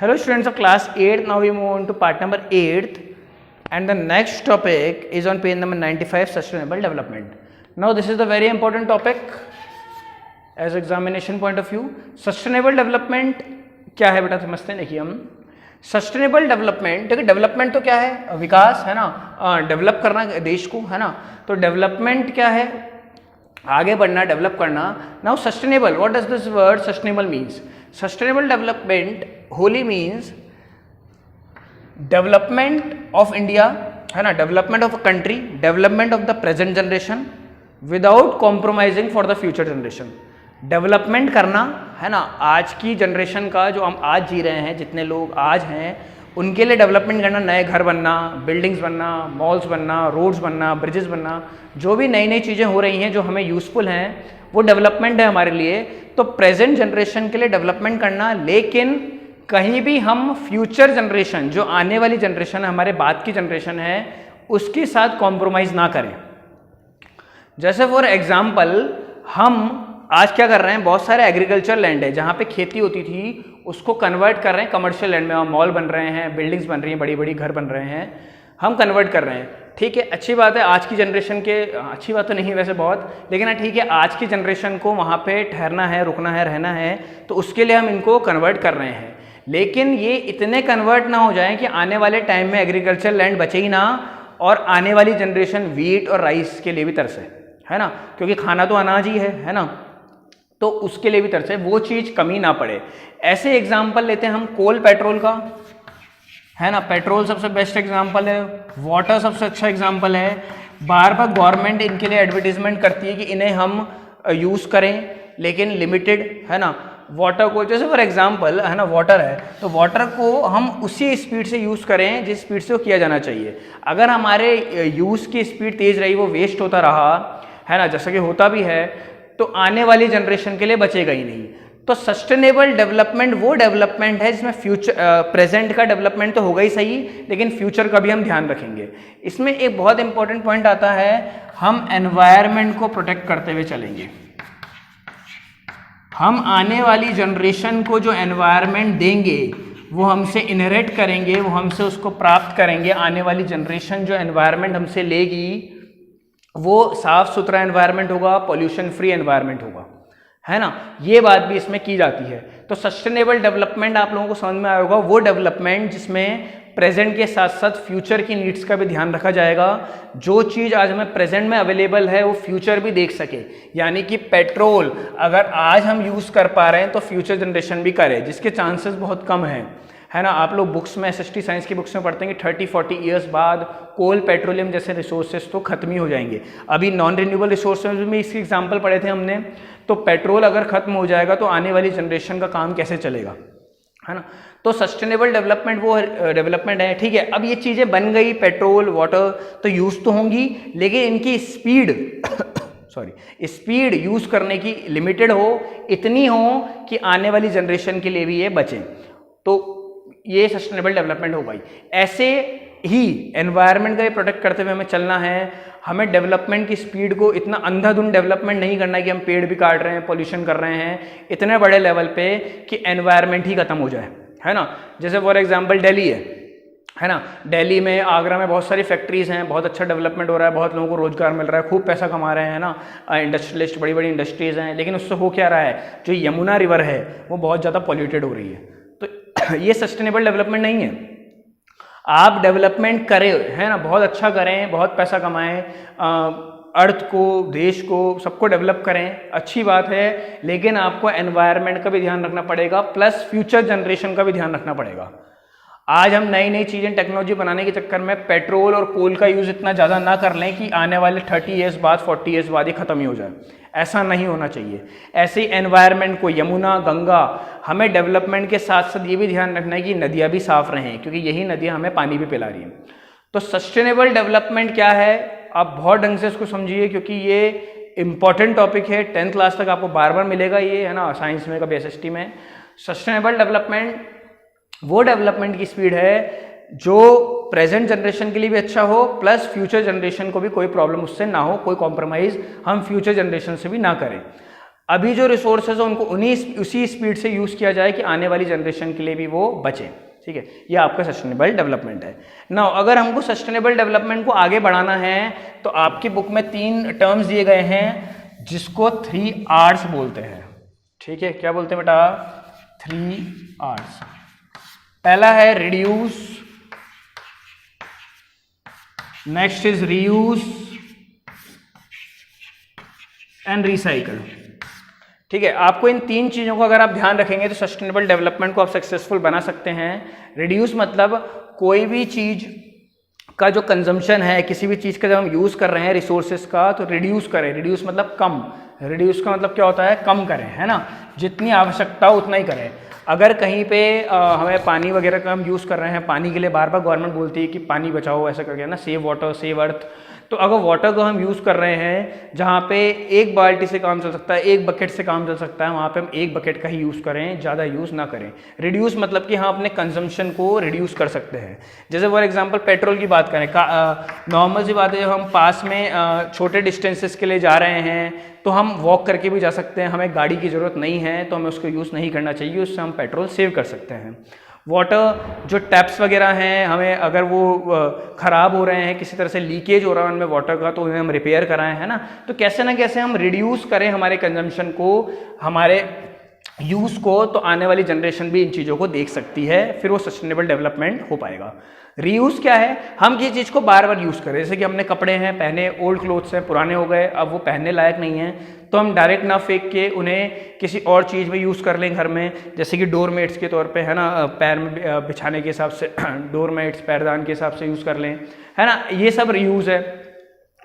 Hello students of class 8th. Now we move on to part number 8th and the next topic is on page number 95, sustainable development. Now this is the very important topic as examination point of view. Sustainable development क्या है बेटा, समझते हैं. देखिए हम sustainable development, देखिए development तो क्या है, विकास है ना, डेवलप करना देश को, है ना. तो डेवलपमेंट क्या है, आगे बढ़ना, डेवलप करना. Now sustainable, what does this word sustainable means? Sustainable development Holi means development of India, है ना, development of a country, development of the present generation without compromising for the future generation. Development करना, है ना, आज की generation का जो हम आज जी रहे हैं, जितने लोग आज हैं उनके लिए डेवलपमेंट करना, नए घर बनना, बिल्डिंग्स बनना, मॉल्स बनना, रोड्स बनना, ब्रिजेस बनना, जो भी नई नई चीज़ें हो रही हैं जो हमें यूज़फुल हैं वो डेवलपमेंट है हमारे लिए. तो प्रेजेंट जनरेशन के लिए डेवलपमेंट करना, लेकिन कहीं भी हम फ्यूचर जनरेशन, जो आने वाली जनरेशन है, हमारे बाद की जनरेशन है, उसके साथ कॉम्प्रोमाइज़ ना करें. जैसे फॉर एग्जाम्पल हम आज क्या कर रहे हैं, बहुत सारे एग्रीकल्चर लैंड है जहाँ पे खेती होती थी, उसको कन्वर्ट कर रहे हैं कमर्शियल लैंड में. वहाँ मॉल बन रहे हैं, बिल्डिंग्स बन रही हैं, बड़ी बड़ी घर बन रहे हैं, हम कन्वर्ट कर रहे हैं. ठीक है, अच्छी बात है. आज की जनरेशन के, अच्छी बात तो नहीं वैसे बहुत, लेकिन हाँ ठीक है, आज की जनरेशन को वहाँ पे ठहरना है, रुकना है, रहना है, तो उसके लिए हम इनको कन्वर्ट कर रहे हैं. लेकिन ये इतने कन्वर्ट ना हो जाएं कि आने वाले टाइम में एग्रीकल्चर लैंड बचे ही ना और आने वाली जनरेशन वीट और राइस के लिए भी तरसे, है ना, क्योंकि खाना तो अनाज ही है ना, तो उसके लिए भी तरसे, वो चीज़ कमी ना पड़े. ऐसे एग्जाम्पल लेते हैं हम कोल पेट्रोल का, है ना. पेट्रोल सबसे बेस्ट एग्जाम्पल है, वाटर सबसे अच्छा एग्जाम्पल है. बार बार गवर्नमेंट इनके लिए एडवर्टीजमेंट करती है कि इन्हें हम यूज़ करें, लेकिन लिमिटेड, है ना. वाटर को, जैसे फॉर एग्जाम्पल, है ना, वाटर है, तो वाटर को हम उसी स्पीड से यूज़ करें जिस स्पीड से वो किया जाना चाहिए. अगर हमारे यूज़ की स्पीड तेज़ रही, वो वेस्ट होता रहा, है ना, जैसा कि होता भी है, तो आने वाली जनरेशन के लिए बचेगा ही नहीं. तो सस्टेनेबल डेवलपमेंट वो डेवलपमेंट है जिसमें फ्यूचर, प्रेजेंट का डेवलपमेंट तो होगा ही सही, लेकिन फ्यूचर का भी हम ध्यान रखेंगे. इसमें एक बहुत इंपॉर्टेंट पॉइंट आता है, हम एनवायरनमेंट को प्रोटेक्ट करते हुए चलेंगे. हम आने वाली जनरेशन को जो एनवायरनमेंट देंगे वो हमसे इनहेरिट करेंगे, वो हमसे उसको प्राप्त करेंगे. आने वाली जनरेशन जो एनवायरनमेंट हमसे लेगी वो साफ सुथरा एनवायरनमेंट होगा, पॉल्यूशन फ्री एनवायरनमेंट होगा, है ना. ये बात भी इसमें की जाती है. तो सस्टेनेबल डेवलपमेंट आप लोगों को समझ में आया होगा, वो डेवलपमेंट जिसमें प्रेजेंट के साथ साथ फ्यूचर की नीड्स का भी ध्यान रखा जाएगा. जो चीज़ आज हमें प्रेजेंट में अवेलेबल है वो फ्यूचर भी देख सके. यानी कि पेट्रोल अगर आज हम यूज़ कर पा रहे हैं तो फ्यूचर जनरेशन भी करे, जिसके चांसेस बहुत कम हैं, है ना. आप लोग बुक्स में, एसएसटी साइंस की बुक्स में पढ़ते हैं कि 30-40 ईयर्स बाद कोल, पेट्रोलियम जैसे रिसोर्सेज तो खत्म ही हो जाएंगे. अभी नॉन रिन्यूएबल रिसोर्सेज में इसके एग्जाम्पल पढ़े थे हमने. तो पेट्रोल अगर खत्म हो जाएगा तो आने वाली जनरेशन का काम कैसे चलेगा, है ना. तो सस्टेनेबल डेवलपमेंट वो डेवलपमेंट है. ठीक है, अब ये चीज़ें बन गई, पेट्रोल, वाटर तो यूज़ तो होंगी, लेकिन इनकी स्पीड स्पीड यूज़ करने की लिमिटेड हो, इतनी हो कि आने वाली जनरेशन के लिए भी ये बचे. तो ये सस्टेनेबल डेवलपमेंट हो गई. ऐसे ही एनवायरनमेंट का ये प्रोटेक्ट करते हुए हमें चलना है. हमें डेवलपमेंट की स्पीड को इतना अंधाधुंध डेवलपमेंट नहीं करना है कि हम पेड़ भी काट रहे हैं, पॉल्यूशन कर रहे हैं इतने बड़े लेवल पे कि एनवायरनमेंट ही खत्म हो जाए, है ना. जैसे फॉर एग्जांपल दिल्ली है ना. दिल्ली में, आगरा में बहुत सारी फैक्ट्रीज हैं, बहुत अच्छा डेवलपमेंट हो रहा है, बहुत लोगों को रोजगार मिल रहा है, खूब पैसा कमा रहे हैं, है ना. इंडस्ट्रियलिस्ट, बड़ी बड़ी इंडस्ट्रीज हैं, लेकिन उससे हो क्या रहा है, जो यमुना रिवर है वो बहुत ज़्यादा पॉल्यूटेड हो रही है. तो ये सस्टेनेबल डेवलपमेंट नहीं है. आप डेवलपमेंट करें, है ना, बहुत अच्छा करें, बहुत पैसा कमाएं, अर्थ को, देश को, सबको डेवलप करें, अच्छी बात है, लेकिन आपको एनवायरनमेंट का भी ध्यान रखना पड़ेगा, प्लस फ्यूचर जनरेशन का भी ध्यान रखना पड़ेगा. आज हम नई नई चीज़ें, टेक्नोलॉजी बनाने के चक्कर में पेट्रोल और कोल का यूज़ इतना ज़्यादा ना कर लें कि आने वाले 30 ईयर्स बाद, 40 ईयर्स बाद ही ख़त्म ही हो जाए. ऐसा नहीं होना चाहिए. ऐसे ही एनवायरनमेंट को, यमुना, गंगा, हमें डेवलपमेंट के साथ साथ ये भी ध्यान रखना है कि नदियाँ भी साफ रहें, क्योंकि यही नदियाँ हमें पानी भी पिला रही हैं. तो सस्टेनेबल डेवलपमेंट क्या है, आप बहुत ढंग से इसको समझिए, क्योंकि ये इंपॉर्टेंट टॉपिक है. 10th क्लास तक आपको बार बार मिलेगा ये, है ना, साइंस में, कभी एसएसटी में. सस्टेनेबल डेवलपमेंट वो डेवलपमेंट की स्पीड है जो प्रेजेंट जनरेशन के लिए भी अच्छा हो, प्लस फ्यूचर जनरेशन को भी कोई प्रॉब्लम उससे ना हो, कोई कॉम्प्रोमाइज़ हम फ्यूचर जनरेशन से भी ना करें. अभी जो रिसोर्सेज है उनको उसी स्पीड से यूज़ किया जाए कि आने वाली जनरेशन के लिए भी वो बचे। ठीक है, ये आपका सस्टेनेबल डेवलपमेंट है। नाउ अगर हमको सस्टेनेबल डेवलपमेंट को आगे बढ़ाना है तो आपकी बुक में 3 टर्म्स दिए गए हैं जिसको 3 Rs बोलते हैं। ठीक है, क्या बोलते हैं बेटा? 3 Rs। पहला है reduce, next is reuse and recycle. ठीक है, आपको इन 3 चीज़ों को अगर आप ध्यान रखेंगे तो सस्टेनेबल डेवलपमेंट को आप सक्सेसफुल बना सकते हैं। रिड्यूस मतलब कोई भी चीज़ का जो कंजम्पशन है, किसी भी चीज़ का जब हम यूज़ कर रहे हैं रिसोर्सेज का, तो रिड्यूस करें। रिड्यूस मतलब कम, रिड्यूस का मतलब क्या होता है? कम करें, है ना, जितनी आवश्यकता हो उतना ही करें। अगर कहीं पे हमें पानी वगैरह का हम यूज़ कर रहे हैं, पानी के लिए बार बार गवर्नमेंट बोलती है कि पानी बचाओ, ऐसा करके ना, सेव वाटर सेव अर्थ। तो अगर वाटर को हम यूज़ कर रहे हैं जहाँ पे 1 बाल्टी से काम चल सकता है, 1 बकेट से काम चल सकता है, वहाँ पे हम 1 बकेट का ही यूज़ करें, ज़्यादा यूज़ ना करें। रिड्यूस मतलब कि हम अपने कंजम्पशन को रिड्यूस कर सकते हैं। जैसे फॉर एग्जांपल पेट्रोल की बात करें, नॉर्मल सी बात है, जब हम पास में छोटे डिस्टेंसेस के लिए जा रहे हैं तो हम वॉक करके भी जा सकते हैं, हमें गाड़ी की ज़रूरत नहीं है तो हमें उसको यूज़ नहीं करना चाहिए, उससे हम पेट्रोल सेव कर सकते हैं। वाटर जो टैप्स वगैरह हैं, हमें अगर वो ख़राब हो रहे हैं, किसी तरह से लीकेज हो रहा है उनमें वाटर का, तो उन्हें हम रिपेयर कराएं, है ना। तो कैसे ना कैसे हम रिड्यूस करें हमारे कंजम्पशन को, हमारे यूज़ को, तो आने वाली जनरेशन भी इन चीज़ों को देख सकती है, फिर वो सस्टेनेबल डेवलपमेंट हो पाएगा। रीयूज़ क्या है? हम किसी चीज़ को बार बार यूज़ करें। जैसे कि हमने कपड़े हैं पहने, ओल्ड क्लोथ्स हैं, पुराने हो गए, अब वो पहनने लायक नहीं है, तो हम डायरेक्ट ना फेंक के उन्हें किसी और चीज़ में यूज़ कर लें घर में, जैसे कि डोरमेट्स के तौर पे, है ना, पैर में बिछाने के हिसाब से डोरमेट्स पैरदान के हिसाब से यूज़ कर लें, है ना, ये सब रीयूज़ है।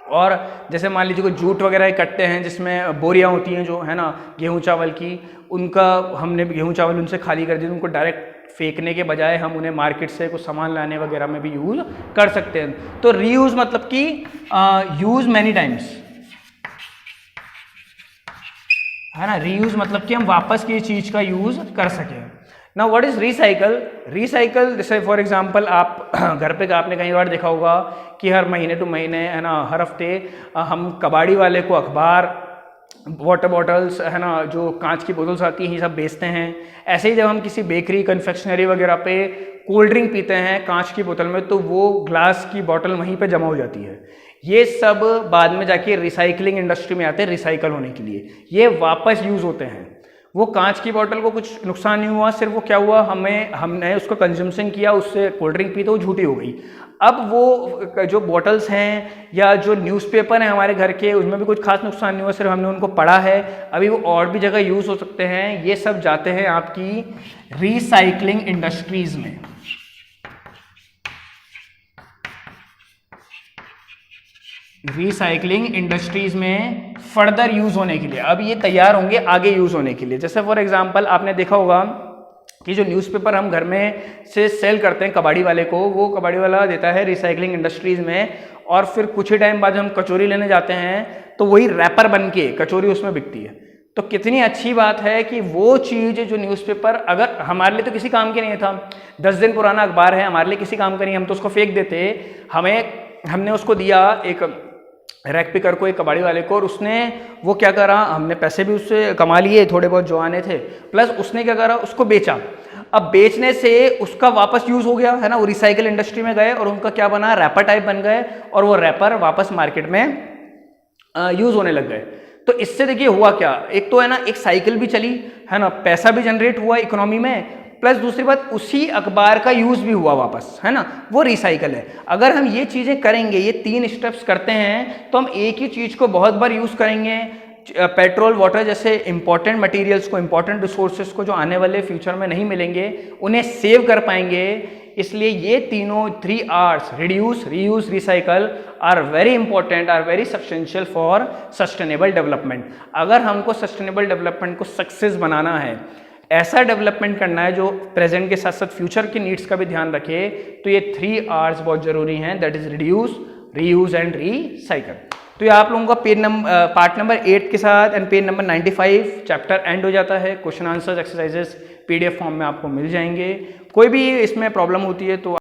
और जैसे मान लीजिए कोई जूट वगैरह कटते हैं जिसमें बोरियां होती हैं जो, है ना, गेहूं चावल की, उनका हमने गेहूं चावल उनसे खाली कर दिया, उनको डायरेक्ट फेंकने के बजाय हम उन्हें मार्केट से कुछ सामान लाने वगैरह में भी यूज़ कर सकते हैं। तो रीयूज़ मतलब कि यूज़ मैनी टाइम्स, है ना। रीयूज़ मतलब कि हम वापस की चीज़ का यूज़ कर सकें। Now what is recycle? Recycle जैसे फॉर एग्जांपल आप घर पे आपने कई बार देखा होगा कि हर महीने टू महीने, है ना, हर हफ्ते हम कबाड़ी वाले को अखबार, वाटर बॉटल्स, है ना, जो कांच की बोतल्स आती हैं, ये सब बेचते हैं। ऐसे ही जब हम किसी बेकरी, कन्फेक्शनरी वगैरह पे कोल्ड ड्रिंक पीते हैं कांच की बोतल में, तो वो ग्लास की बोतल वहीं पे जमा हो जाती है। ये सब बाद में जाके रिसाइकलिंग इंडस्ट्री में आते हैं रिसाइकल होने के लिए, ये वापस यूज़ होते हैं। वो कांच की बोतल को कुछ नुकसान नहीं हुआ, सिर्फ वो क्या हुआ, हमने उसको कंजम्पशन किया, उससे कोल्ड ड्रिंक पी तो वो झूठी हो गई। अब वो जो बॉटल्स हैं या जो न्यूज़पेपर हैं हमारे घर के, उसमें भी कुछ खास नुकसान नहीं हुआ, सिर्फ हमने उनको पढ़ा है, अभी वो और भी जगह यूज़ हो सकते हैं। ये सब जाते हैं आपकी रिसाइकलिंग इंडस्ट्रीज में। रिसाइकलिंग इंडस्ट्रीज में फर्दर यूज होने के लिए, अब ये तैयार होंगे आगे यूज होने के लिए। जैसे फॉर एग्जांपल आपने देखा होगा कि जो न्यूज़पेपर हम घर में से सेल करते हैं कबाड़ी वाले को, वो कबाड़ी वाला देता है रिसाइकलिंग इंडस्ट्रीज में, और फिर कुछ ही टाइम बाद हम कचौरी लेने जाते हैं तो वही रैपर बन के कचौरी उसमें बिकती है। तो कितनी अच्छी बात है कि वो चीज़ जो न्यूज़पेपर अगर हमारे लिए तो किसी काम के नहीं था, 10 दिन पुराना अखबार है, हमारे लिए किसी काम का नहीं, हम तो उसको फेंक देते, हमने उसको दिया एक रैक पिकर को, एक कबाड़ी वाले को, और उसने वो क्या करा, हमने पैसे भी उससे कमा लिए थोड़े बहुत जो आने थे, प्लस उसने क्या करा, उसको बेचा। अब बेचने से उसका वापस यूज़ हो गया, है ना, वो रिसाइकल इंडस्ट्री में गए और उनका क्या बना, रैपर टाइप बन गए, और वो रैपर वापस मार्केट में यूज़ होने लग गए। तो इससे देखिए हुआ क्या, एक तो है ना एक साइकिल भी चली, है ना, पैसा भी जनरेट हुआ इकोनॉमी में, प्लस दूसरी बात उसी अखबार का यूज़ भी हुआ वापस, है ना, वो रिसाइकल है। अगर हम ये चीज़ें करेंगे, ये 3 स्टेप्स करते हैं, तो हम एक ही चीज़ को बहुत बार यूज़ करेंगे। पेट्रोल, वाटर जैसे इंपॉर्टेंट मटेरियल्स को, इंपॉर्टेंट रिसोर्सेज को जो आने वाले फ्यूचर में नहीं मिलेंगे, उन्हें सेव कर पाएंगे। इसलिए ये तीनों 3 Rs, reduce, reuse, recycle, are very important, are very substantial for sustainable development. अगर हमको सस्टेनेबल डेवलपमेंट को सक्सेस बनाना है, ऐसा डेवलपमेंट करना है जो प्रेजेंट के साथ साथ फ्यूचर की नीड्स का भी ध्यान रखे, तो ये 3 Rs बहुत जरूरी हैं, that is reduce, reuse and recycle. तो ये आप लोगों का पार्ट नंबर 8 के साथ and page number 95 chapter and हो जाता है। Question answers exercises PDF form में आपको मिल जाएंगे। कोई भी इसमें प्रॉब्लम होती है तो